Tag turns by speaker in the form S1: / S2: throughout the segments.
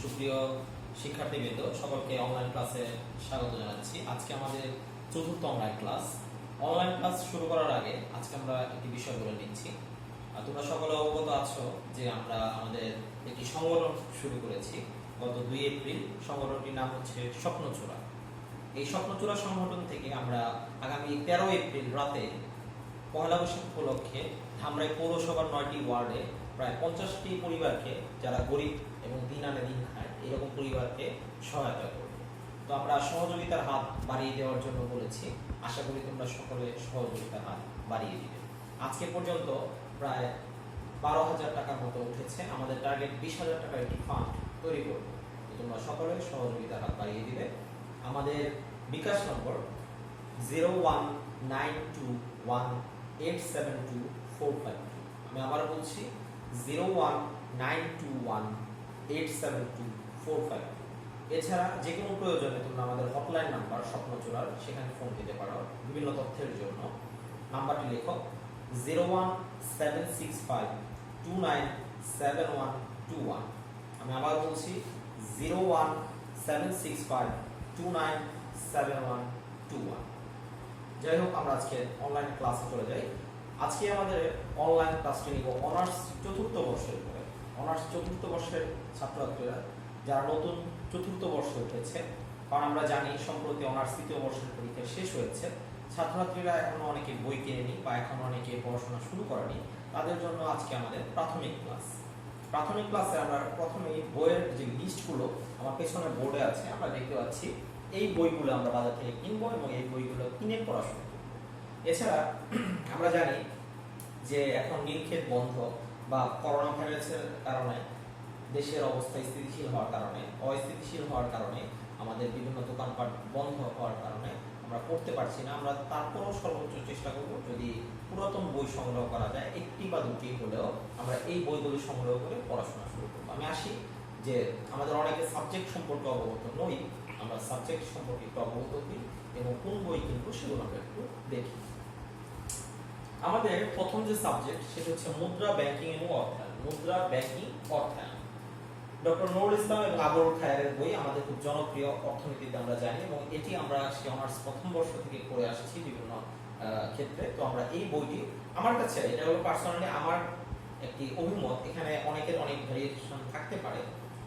S1: সুপ্রিয় শিক্ষার্থীবৃন্দ, সকলকে অনলাইন ক্লাসে স্বাগত জানাচ্ছি। আজকে আমাদের চতুর্থ অনলাইন ক্লাস। অনলাইন ক্লাস শুরু করার আগে আজকে আমরা একটি বিষয় বলে নিচ্ছি। তোমরা সকলে অবগত আছো যে আমরা আমাদের একটি সংগঠন শুরু করেছি গত 2 এপ্রিল। সংগঠনটির নাম হচ্ছে স্বপ্নচূড়া। এই স্বপ্নচূড়া সংগঠন থেকে আমরা আগামী 13 এপ্রিল রাতে পহেলা বৈশাখ উপলক্ষে ধামরাই পৌরসভার 9টি ওয়ার্ডে প্রায় 50টি পরিবারকে, যারা গরিব এবং দিন আনে দিন খায়, এরকম পরিবারকে সহায়তা করব। তো আমরা সহযোগিতার হাত বাড়িয়ে দেওয়ার জন্য বলেছি। আশা করি তোমরা সকলে সহযোগিতার হাত বাড়িয়ে দিবে। আজকে পর্যন্ত প্রায় 12,000 টাকার মতো উঠেছে। আমাদের টার্গেট 20,000 টাকার একটি ফান্ড তৈরি করব। তো তোমরা সকলে সহযোগিতার হাত বাড়িয়ে দিবে। আমাদের বিকাশ নম্বর 0192187245। আমি আবার বলছি 0192187245। এছাড়া যে কোনো প্রয়োজনে তোমরা আমাদের হটলাইন নাম্বার স্বপ্নচূড়ার, সেখানে ফোন দিতে পারো বিভিন্ন তথ্যের জন্য। নাম্বারটি লেখো 01765297121। আমি আবার বলছি 01765297121। যাই হোক, আমরা আজকে অনলাইন ক্লাসে চলে যাই। আজকে আমাদের অনলাইন ক্লাসটি নিব অনার্স চতুর্থ বর্ষের উপরে। অনার্স চতুর্থ বর্ষের ছাত্রছাত্রীরা যারা নতুন চতুর্থ বর্ষে উঠেছে, কারণ আমরা জানি সম্প্রতি অনার্স তৃতীয় বর্ষের পরীক্ষা শেষ হয়েছে, ছাত্রছাত্রীরা এখনো অনেকে বই কিনেনি বা এখনো অনেকে পড়াশোনা শুরু করেনি। তাদের জন্য আজকে আমাদের প্রাথমিক ক্লাস। প্রাথমিক ক্লাসে আমরা প্রথমেই বইয়ের যে লিস্টগুলো আমার পেছনে বোর্ডে আছে, আমরা দেখতে পাচ্ছি এই বইগুলো আমরা বাজার থেকে কিনবো এবং এই বইগুলো কিনে পড়াশোনা করব। এছাড়া আমরা জানি যে এখন নীলক্ষেত বন্ধ বা করোনা ভাইরাসের কারণে দেশের অবস্থা স্থিতিশীল হওয়ার কারণে, অস্থিতিশীল হওয়ার কারণে, আমাদের বিভিন্ন দোকানপাট বন্ধ হওয়ার কারণে আমরা পড়তে পারছি না। আমরা তারপরেও সর্বোচ্চ চেষ্টা করব, যদি পুরাতন বই সংগ্রহ করা যায়, একটি বা দুটি হলেও আমরা এই বইগুলি সংগ্রহ করে পড়াশোনা শুরু করব। আমি আসি যে আমাদের অনেকে সাবজেক্ট সম্পর্কে অবগত নই। আমরা সাবজেক্ট সম্পর্কে একটু অবগত হই এবং কোন বই কিনবো সেগুলো আমরা একটু দেখি। আমাদের প্রথম যে সাবজেক্ট সেটা হচ্ছে মুদ্রা, ব্যাংকিং এবং অর্থায়ন। মুদ্রা, ব্যাংকিং, অর্থায়ন। ডক্টর নুরুল ইসলাম এবং আবুল খায়েরের বই আমাদের খুব জনপ্রিয় অর্থনীতিতে আমরা জানি, এবং এটি আমরা অনার্স প্রথম বর্ষ থেকে পড়ে আসছি বিভিন্ন ক্ষেত্রে। তো আমরা এই বইটি, আমার কাছে এটা হলো পার্সোনালি আমার একটি অভিমত, এখানে অনেকের অনেক ভেরিয়েশন থাকতে পারে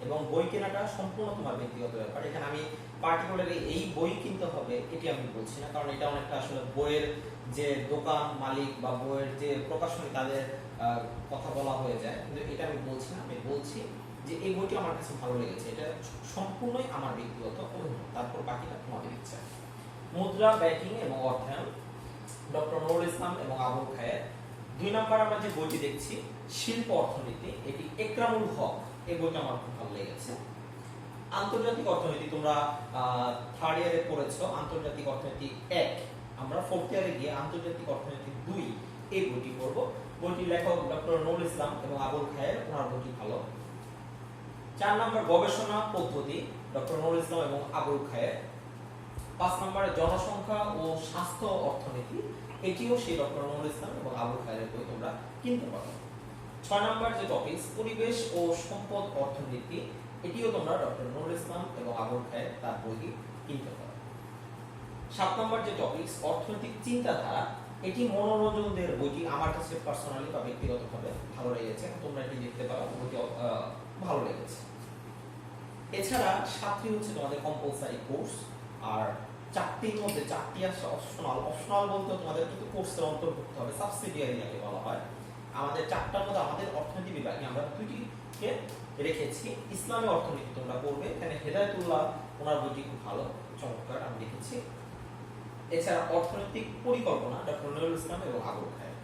S1: এবং বই কেনাটা সম্পূর্ণ তোমার ব্যক্তিগত ব্যাপার। এখানে আমি পার্টিকুলারলি এই বই কিনতে হবে এটি আমি বলছি না, কারণ এটা অনেকটা আসলে বইয়ের যে দোকান মালিক বা বইয়ের যে প্রকাশনী তাদের কথা বলা হয়ে যায়, কিন্তু এটা আমি বলছি না। আমি বলছি যে এই বইটি আমার কাছে ভালো লেগেছে, এটা সম্পূর্ণই আমার ব্যক্তিগত অভিমত, তারপর বাকিটা তোমাদের ইচ্ছা। মুদ্রা, ব্যাংকিং এবং অর্থায়ন, ডক্টর নুরুল ইসলাম এবং আবুল খায়ের। 2 নম্বর আমরা যে বইটি দেখছি শিল্প অর্থনীতি, এটি একরামুল হক। এই বইটা আমার খুব ভালো লেগেছে। আন্তর্জাতিক অর্থনীতি তোমরা থার্ড ইয়ারে পড়েছো, আন্তর্জাতিক অর্থনীতি 1। আমরা ফোর্থ ইয়ারে গিয়ে আন্তর্জাতিক অর্থনীতি 2 এই বইটি পড়ব। বইটির লেখক ডক্টর নুরুল ইসলাম এবং আবুল খায়ের, ওনার বইটি ভালো। 4 নম্বর গবেষণা পদ্ধতি, ডক্টর নুরুল ইসলাম এবং আবুল খায়ের। 5 নম্বরে জনসংখ্যা ও স্বাস্থ্য অর্থনীতি, এটিও সেই ডক্টর নুরুল ইসলাম এবং আবুল খায়ের বই তোমরা কিনতে পারো। 6 নম্বর যে টপিক পরিবেশ ও সম্পদ অর্থনীতি, এটিও তোমরা ডক্টর নুরুল ইসলাম এবং আবুল খায়ের তার বইটি কিনতে পারো। 7 নম্বর যে টপিক অর্থনৈতিক চিন্তাধারা, এটি মনোরঞ্জনদের বইটি আমার কাছে পার্সোনালি বা ব্যক্তিগতভাবে ভালো লেগেছে, তোমরা এটি দেখতে পারো, বইটি ভালো লেগেছে। এছাড়া 7টি হচ্ছে তোমাদের কম্পালসারি কোর্স, আর 4টির মধ্যে 4টি আছে অপশনাল। অপশনাল বলতে তোমাদের কিন্তু কোর্সের অন্তর্ভুক্ত হবে, সাবসিডিয়ারি যাকে বলা হয়। আমাদের 4টার মধ্যে আমাদের অর্থনীতি বিভাগে আমরা 2টিকে রেখেছি। ইসলামী অর্থনীতি তোমরা পড়বে, এখানে হেদায়েতুল্লাহ ওনার বইটি খুব ভালো, চমৎকার, আমি দেখেছি। এছাড়া অর্থনৈতিক পরিকল্পনা, ডক্টর নুরুল ইসলাম এবং আবুল খায়ের,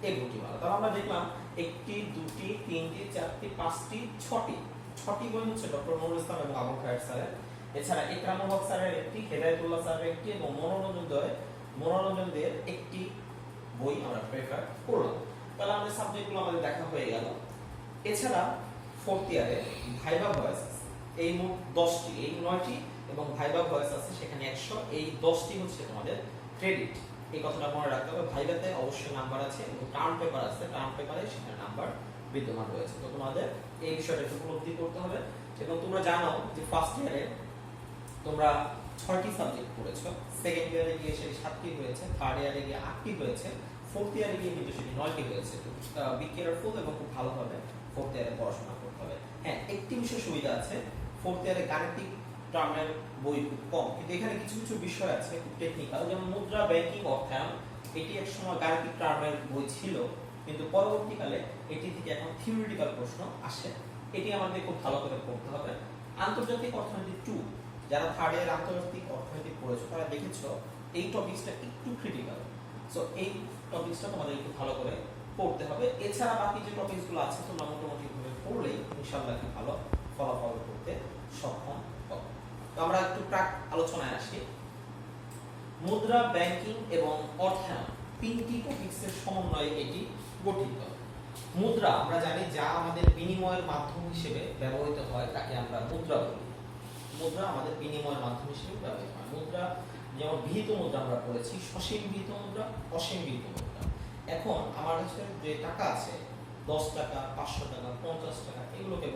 S1: এই বইটি ভালো। তাহলে আমরা দেখলাম 1টি, 2টি, 3টি, 4টি, 5টি, 6টি বই হচ্ছে ডক্টর নুরুল ইসলাম এবং আবুল খায়ের স্যারের। এছাড়া একরামুল হক স্যারের 1টি, হেদায়েতুল্লাহ স্যারের 1টি এবং মনোরঞ্জনদের 1টি বই আমরা প্রেফার করলাম। তাহলে আমাদের সাবজেক্টগুলো আমাদের দেখা হয়ে গেল। এছাড়া ফোর্থ ইয়ারে ভাইবা ভয়েস আছে, এই মোট 10টি, এই 9টি এবং ভাইবা ভয়েস আছে সেখানে 100। এই 10টি হচ্ছে তোমাদের ক্রেডিট, এই কথাটা মনে রাখতে হবে। ভাইভাতে অবশ্যই নাম্বার আছে এবং টার্ম পেপার আছে, টার্ম পেপারে সেখানে নাম্বার বিদ্যমান রয়েছে। তো তোমাদের এই বিষয়টা একটু উপলব্ধি করতে হবে। এবং তোমরা জানো যে ফার্স্ট ইয়ারে তোমরা 6টি সাবজেক্ট পড়েছো, সেকেন্ড ইয়ারে গিয়ে সেটি 7টি হয়েছে, থার্ড ইয়ারে গিয়ে 8টি হয়েছে, ফোর্থ ইয়ারে গিয়ে কিন্তু সেটি 9টি হয়েছে। তো বি কেয়ারফুল এবং খুব ভালোভাবে ফোর্থ ইয়ারে পড়াশোনা করতে হবে। হ্যাঁ, একটি বিষয় সুবিধা আছে, ফোর্থ ইয়ারে গাণিতিক টার্মের বই খুব কম, কিন্তু এখানে কিছু কিছু বিষয় আছে খুব টেকনিক্যাল, যেমন মুদ্রা, ব্যাংকিং, অর্থায়ন। এটি এক সময় গাণিতিক টার্মের বই ছিল, কিন্তু পরবর্তীকালে এটি থেকে এখন থিওরিটিক্যাল প্রশ্ন আসে। এটি আমাদের খুব ভালো করে পড়তে হবে। আন্তর্জাতিক অর্থনীতি 2, যারা থার্ড ইয়ার আন্তর্জাতিক অর্থনীতি পড়েছো তারা দেখেছো এই টপিকসটা একটু ক্রিটিক্যাল। সো এই টপিকসটা তোমাদের একটু ভালো করে পড়তে হবে। এছাড়া বাকি যে টপিকসগুলো আছে তোমরা মোটামুটি ভাবে পড়লেই ইনশাআল্লাহ কি ভালো ফলাফল করতে সক্ষম হবে। তো আমরা একটু প্রাক আলোচনায় আসি। মুদ্রা, ব্যাংকিং এবং অর্থায়ন 3টি টপিকসের সমন্বয়ে এটি গঠিত। মুদ্রা আমরা জানি যা আমাদের বিনিময়ের মাধ্যম হিসেবে ব্যবহৃত হয় তাকে আমরা মুদ্রা বলি। মুদ্রা আমাদের বিনিময়ের মাধ্যম হিসেবে ব্যবহৃত হয়। মুদ্রা যেমন বিহিত মুদ্রা আমরা পড়েছি, সসীম বিহিত মুদ্রা, অসীম বিহিত মুদ্রা। এখন আমার কাছে যে টাকা আছে 10 টাকা, 500 টাকা, 50 টাকা, এগুলোকে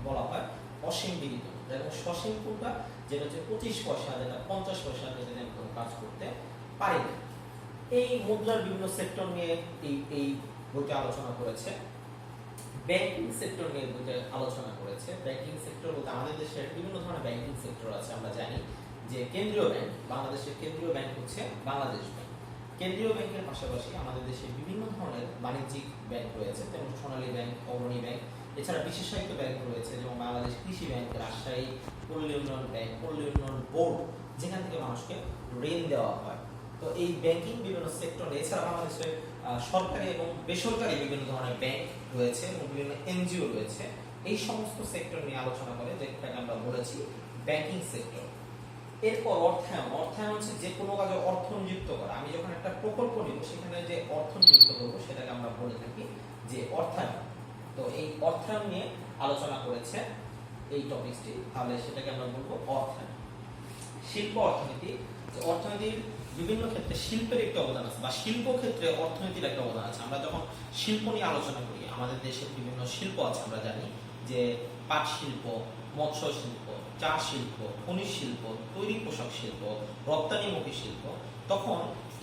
S1: বলা হয় অসীম বিহিত মুদ্রা। এবং সসীম কোনটা, যেটা হচ্ছে 25 পয়সা, যেটা 50 পয়সা, যেটা আমি কোনো কাজ করতে পারি না। এই মুদ্রার বিভিন্ন সেক্টর নিয়ে এই বইটা আলোচনা করেছে। ব্যাংকিং সেক্টর নিয়ে বইটা আলোচনা করেছে। ব্যাংকিং সেক্টর বলতে আমাদের দেশের বিভিন্ন ধরনের ব্যাংকিং সেক্টর আছে। আমরা জানি যে কেন্দ্রীয় ব্যাংক, বাংলাদেশের কেন্দ্রীয় ব্যাংক হচ্ছে বাংলাদেশ ব্যাংক। কেন্দ্রীয় ব্যাংকের পাশাপাশি আমাদের দেশে বিভিন্ন ধরনের বাণিজ্যিক ব্যাংক রয়েছে, যেমন সোনালী ব্যাংক, অগ্রণী ব্যাংক। এছাড়া বিশেষায়িত ব্যাংক রয়েছে, যেমন বাংলাদেশ কৃষি ব্যাংক, রাজশাহী পল্লী উন্নয়ন ব্যাংক, পল্লী উন্নয়ন বোর্ড, যেখান থেকে মানুষকে ঋণ দেওয়া হয়। তো এই ব্যাংকিং বিভিন্ন সেক্টর, এছাড়া বাংলাদেশে সরকারি এবং বেসরকারি বিভিন্ন ধরনের ব্যাংক রয়েছে এবং বিভিন্ন এনজিও রয়েছে। এই সমস্ত সেক্টর নিয়ে আলোচনা করে, যেটাকে আমরা বলেছি ব্যাংকিং সেক্টর। এরপর অর্থায়ন। অর্থায়ন হচ্ছে যে কোনো কাজে অর্থ নিযুক্ত করা। আমি যখন একটা প্রকল্প নিব সেখানে যে অর্থ নিযুক্ত করবো সেটাকে আমরা বলে থাকি যে অর্থায়ন। তো এই অর্থায়ন নিয়ে আলোচনা করেছে এই টপিকটি, তাহলে সেটাকে আমরা বলবো অর্থায়ন। শিল্প অর্থনীতি, অর্থনীতির বিভিন্ন ক্ষেত্রে শিল্পের একটি অবদান আছে, বা শিল্প ক্ষেত্রে অর্থনীতির একটা অবদান আছে। আমরা যখন শিল্প নিয়ে আলোচনা করি, আমাদের দেশের বিভিন্ন শিল্প আছে। আমরা জানি যে পাট শিল্প, মৎস্য শিল্প, চা শিল্প, খনিজ শিল্প, তৈরি পোশাক শিল্প, রপ্তানিমুখী শিল্প। তখন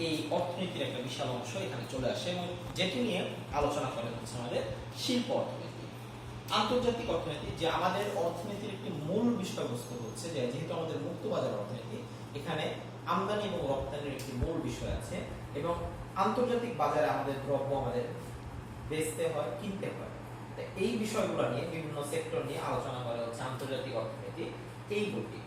S1: এই অর্থনীতির একটা বিশাল অংশ এখানে চলে আসে, এবং যেটি নিয়ে আলোচনা করা হচ্ছে আমাদের শিল্প অর্থনীতি। আন্তর্জাতিক অর্থনীতি, যে আমাদের অর্থনীতির একটি মূল বিষয়বস্তু হচ্ছে যে যেহেতু আমাদের মুক্তবাজার অর্থনীতি, এখানে আমদানি এবং রপ্তানির একটি মূল বিষয় আছে, এবং আন্তর্জাতিক বাজারে আমাদের দ্রব্য আমাদের বেচতে হয়, কিনতে হয়। এই বিষয়গুলো নিয়ে বিভিন্ন সেক্টর নিয়ে আলোচনা করা হচ্ছে আন্তর্জাতিক অর্থনীতি এই বইটি।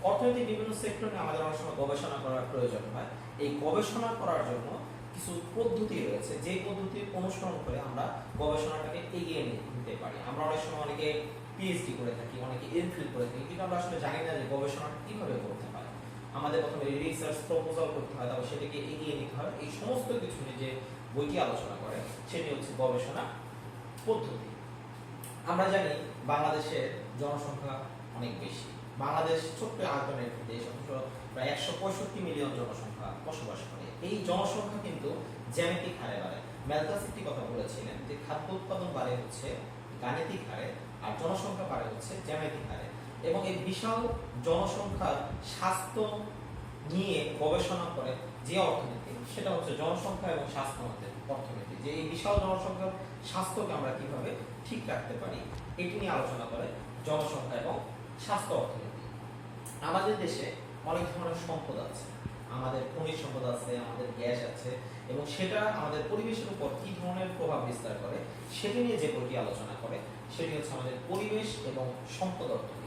S1: অর্থনীতির বিভিন্ন সেক্টর নিয়ে আমাদের অনেক সময় গবেষণা করার প্রয়োজন হয়। এই গবেষণা করার জন্য কিছু পদ্ধতি রয়েছে, যে পদ্ধতি অনুসরণ করে আমরা গবেষণাটাকে এগিয়ে নিতে পারি। আমরা অনেক সময় অনেকে পিএইচডি করে থাকি, অনেকে এমফিল করে থাকি, কিন্তু আমরা আসলে জানি না যে গবেষণাটা কিভাবে করতে হয়। আমাদের প্রথমে রিসার্চ প্রপোজাল করতে হয়, তারপর সেটাকে এগিয়ে নিতে হয়। এই সমস্ত কিছু নিয়ে যে বইটি আলোচনা করে সেটি হচ্ছে গবেষণা পদ্ধতি। আমরা জানি বাংলাদেশের জনসংখ্যা অনেক বেশি। বাংলাদেশ ছোট্ট আয়তনের দেশ, অথচ প্রায় 165 মিলিয়ন জনসংখ্যা বসবাস করে। এই জনসংখ্যা কিন্তু জ্যামিতিক হারে বাড়ে। ম্যালথাস একটি কথা বলেছিলেন যে খাদ্য উৎপাদন বাড়ে হচ্ছে গাণিতিক হারে, আর জনসংখ্যা বাড়ে হচ্ছে জ্যামিতিক হারে। এবং এই বিশাল জনসংখ্যার স্বাস্থ্য নিয়ে গবেষণা করে যে অর্থনীতি, সেটা হচ্ছে জনসংখ্যা এবং স্বাস্থ্য অর্থনীতি। যে এই বিশাল জনসংখ্যার স্বাস্থ্যকে আমরা কিভাবে ঠিক রাখতে পারি, এটি নিয়ে আলোচনা করে জনসংখ্যা এবং স্বাস্থ্য অর্থনীতি। আমাদের দেশে অনেক ধরনের সম্পদ আছে, আমাদের খনিজ সম্পদ আছে, আমাদের গ্যাস আছে, এবং সেটা আমাদের পরিবেশের উপর কি ধরনের প্রভাব বিস্তার করে সেটি নিয়ে যে বইটি আলোচনা করে সেটি হচ্ছে আমাদের পরিবেশ এবং সম্পদ অর্থনীতি।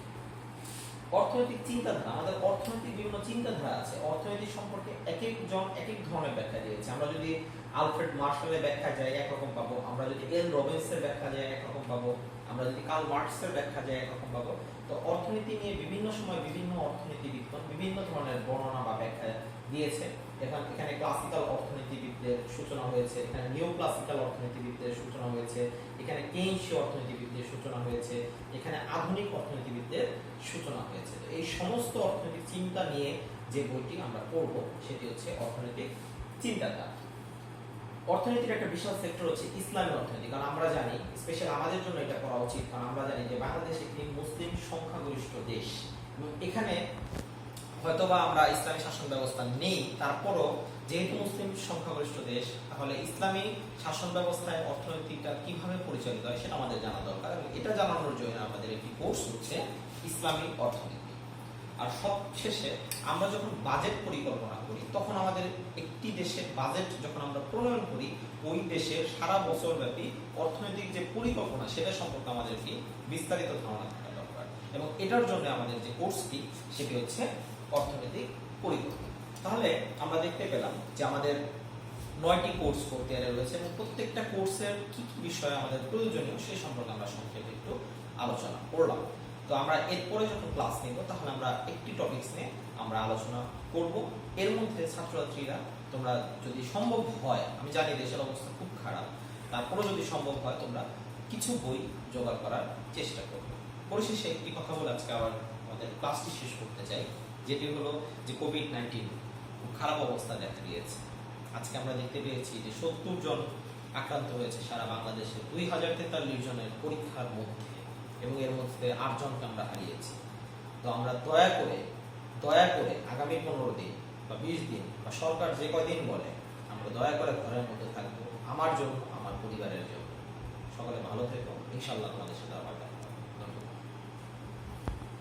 S1: অর্থনৈতিক চিন্তাধারা, আমাদের অর্থনৈতিক বিভিন্ন চিন্তাধারা আছে। অর্থনীতি সম্পর্কে এক একজন এক এক ধরনের ব্যাখ্যা দিয়েছে। আমরা যদি আলফ্রেড মার্শালের ব্যাখ্যা যাই একরকম পাবো, আমরা যদি এল রবিনসের ব্যাখ্যা যাই একরকম পাবো, আমরা যদি কার্ল মার্কসের ব্যাখ্যা যাই একরকম পাবো। তো অর্থনীতি নিয়ে বিভিন্ন সময় বিভিন্ন অর্থনীতিবিদগণ বিভিন্ন ধরনের বর্ণনা বা ব্যাখ্যা দিয়েছে। এখানে ক্লাসিক্যাল অর্থনীতিবিদদের সূচনা হয়েছে, এখানে নিও ক্লাসিক্যাল অর্থনীতিবিদদের সূচনা হয়েছে, এখানে কেইনসীয় অর্থনীতিবিদদের সূচনা হয়েছে, এখানে আধুনিক অর্থনীতিবিদদের সূচনা হয়েছে। তো এই সমস্ত অর্থনৈতিক চিন্তা নিয়ে যে বইটি আমরা পড়ব সেটি হচ্ছে অর্থনৈতিক চিন্তাধারা। অর্থনীতির একটা বিশাল সেক্টর হচ্ছে ইসলামী অর্থনীতি, কারণ আমরা জানি স্পেশাল আমাদের জন্য এটা করা উচিত, কারণ আমরা জানি যে বাংলাদেশ একটি মুসলিম সংখ্যাগরিষ্ঠ দেশ এবং এখানে হয়তোবা আমরা ইসলামী শাসন ব্যবস্থা নেই, তারপরও যেহেতু মুসলিম সংখ্যাগরিষ্ঠ দেশ, তাহলে ইসলামী শাসন ব্যবস্থায় অর্থনীতিটা কিভাবে পরিচালিত হয় সেটা আমাদের জানা দরকার এবং এটা জানানোর জন্য আমাদের একটি কোর্স হচ্ছে ইসলামী অর্থনীতি। আর সবশেষে আমরা যখন বাজেট পরিকল্পনা করি তখন আমাদের একটি দেশের বাজেট যখন আমরা প্রণয়ন করি ওই দেশের সারা বছর ব্যাপী অর্থনৈতিক যে পরিকল্পনা সেটা সম্পর্কে আমাদেরকে বিস্তারিত ধারণা থাকা দরকার এবং এটার জন্য আমাদের যে কোর্সটি সেটি হচ্ছে অর্থনৈতিক পরিকল্পনা। তাহলে আমরা দেখতে পেলাম যে আমাদের 9টি কোর্স করতে রয়েছে এবং প্রত্যেকটা কোর্সের কি কি বিষয় আমাদের প্রয়োজনীয় সেই সম্পর্কে আমরা সংক্ষেপে একটু আলোচনা করলাম। তো আমরা এরপরে যখন ক্লাস নেব তাহলে আমরা একটি টপিকস নিয়ে আমরা আলোচনা করব। এর মধ্যে ছাত্রছাত্রীরা তোমরা যদি সম্ভব হয়, আমি জানি দেশের অবস্থা খুব খারাপ, তারপরে যদি সম্ভব হয় তোমরা কিছু বই জোগাড় করার চেষ্টা করবে। পরিশেষে একটি কথা বলে আজকে আবার আমাদের ক্লাসটি শেষ করতে চাই, যেটি হলো যে কোভিড-19 খুব খারাপ অবস্থা দেখা দিয়েছে। আজকে আমরা দেখতে পেয়েছি যে 70 জন আক্রান্ত হয়েছে সারা বাংলাদেশে 2043 জনের পরীক্ষার মধ্যে এবং এর মধ্যে 8 জনকে আমরা হারিয়েছি। তো আমরা দয়া করে আগামী 15 দিন বা 20 দিন বা সরকার যে কয়দিন বলে আমরা দয়া করে ঘরের মধ্যে থাকবো, আমার জন্য, আমার পরিবারের জন্য। সকলে ভালো থেকো, ইনশাআল্লাহ তোমাদের সাথে আবার